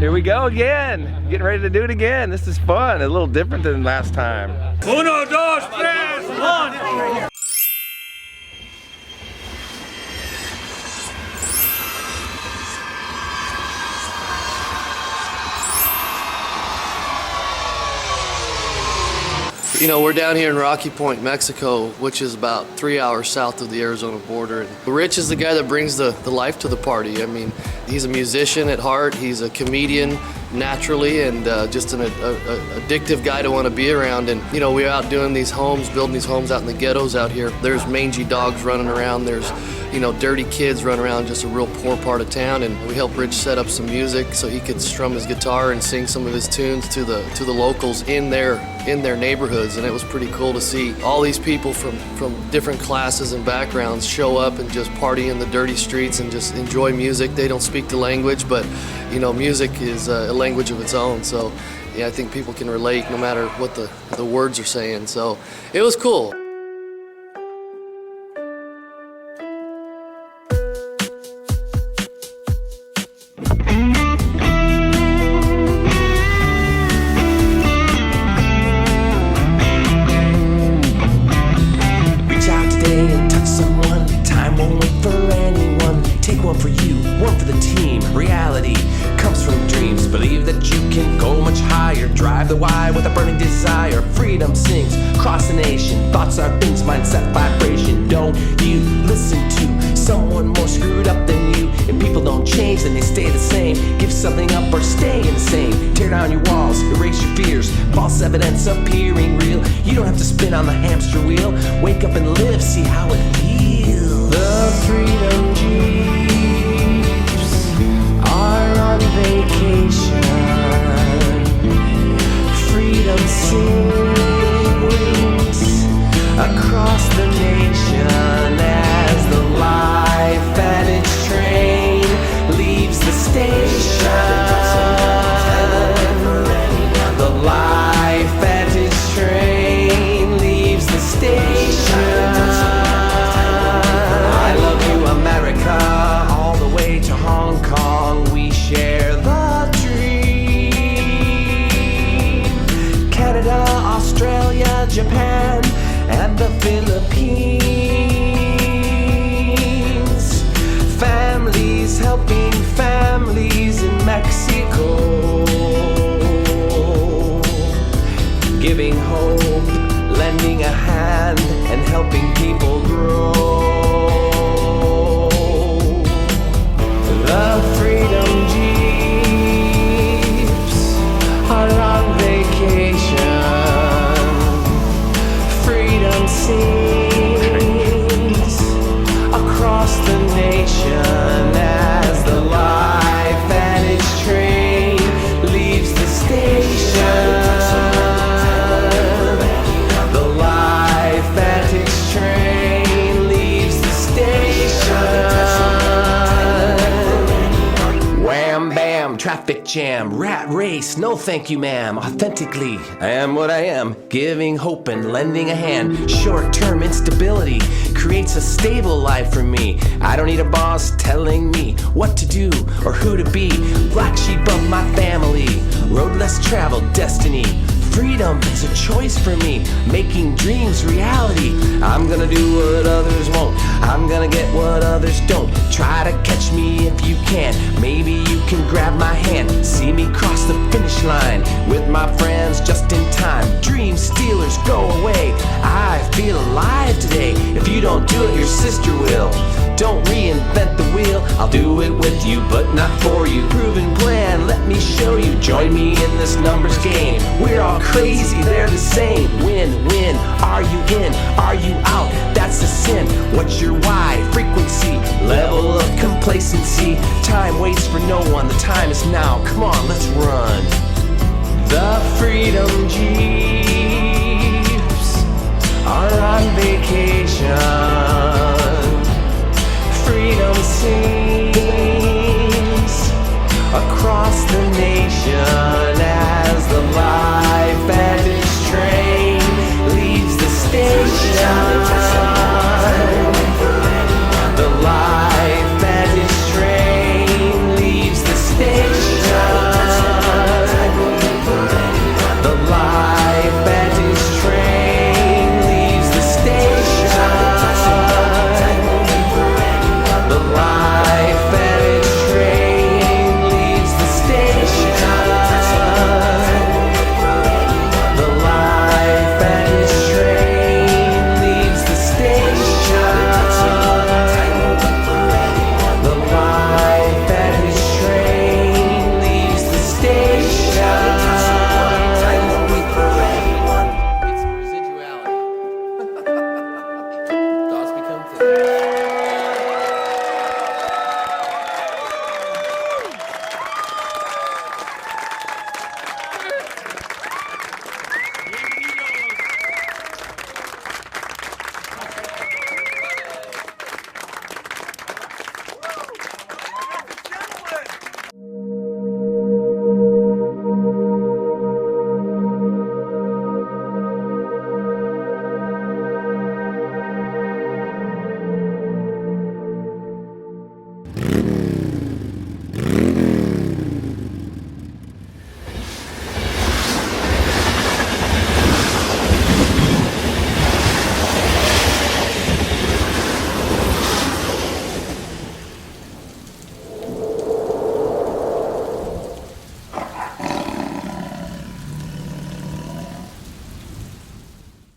Here we go again. Getting ready to do it again. This is fun. A little different than last time. Uno, dos, tres, one. You know, we're down here in Rocky Point, Mexico, which is about 3 hours south of the Arizona border. And Rich is the guy that brings the life to the party. I mean, he's a musician at heart, he's a comedian naturally, and just an addictive guy to want to be around. And you know, we're out doing these homes, building these homes out in the ghettos out here. There's mangy dogs running around, there's, you know, dirty kids running around, just a real poor part of town. And we helped Rich set up some music so he could strum his guitar and sing some of his tunes to the locals in their neighborhoods. And it was pretty cool to see all these people from different classes and backgrounds show up and just party in the dirty streets and just enjoy music. They don't speak the language, but you know, music is a language of its own. So yeah, I think people can relate no matter what the words are saying. So it was cool. One for you, one for the team. Reality comes from dreams. Believe that you can go much higher. Drive the why with a burning desire. Freedom sings across the nation. Thoughts are things, mindset, vibration. Don't you listen to someone more screwed up than you. If people don't change, then they stay the same. Give something up or stay insane. Tear down your walls, erase your fears. False evidence appearing real. You don't have to spin on the hamster wheel. Wake up and live, see how it feels. The freedom dream on vacation. Freedom sings across the nation as the LifeVantage train leaves the station. The LifeVantage train leaves the station. I love you, America, all the way to Hong Kong. We share the dream. Canada, Australia, Japan, and the Philippines. Families helping families in Mexico. Giving hope, lending a hand, and helping people grow. The freedom jeeps are on vacation. Freedom sings across the nation as the LifeVantage train leaves the station. The LifeVantage train leaves the station. Wham bam, traffic jam, rat race, no thank you ma'am. Authentically, I am what I am, giving hope and lending a hand. Short-term instability creates a stable life for me. I don't need a boss telling me what to do or who to be. Black sheep of my family, road less traveled, destiny. Freedom is a choice for me, making dreams reality. I'm gonna do what others won't, I'm gonna get what others don't. Try to catch me if you can, maybe you can grab my hand. See me cross the finish line with my friends just in time. Dream stealers go away, I feel alive today. If you don't do it, your sister will. Don't reinvent the wheel, I'll do it with you but not for you. Proven plan, let me show you. Join me in this numbers game. We're all crazy, they're the same. Win, win, are you in? Are you out? That's the sin. What's your why? Frequency, level of complacency. Time waits for no one, the time is now. Come on, let's run. The freedom jeeps are on vacation. Freedom sings across the nation.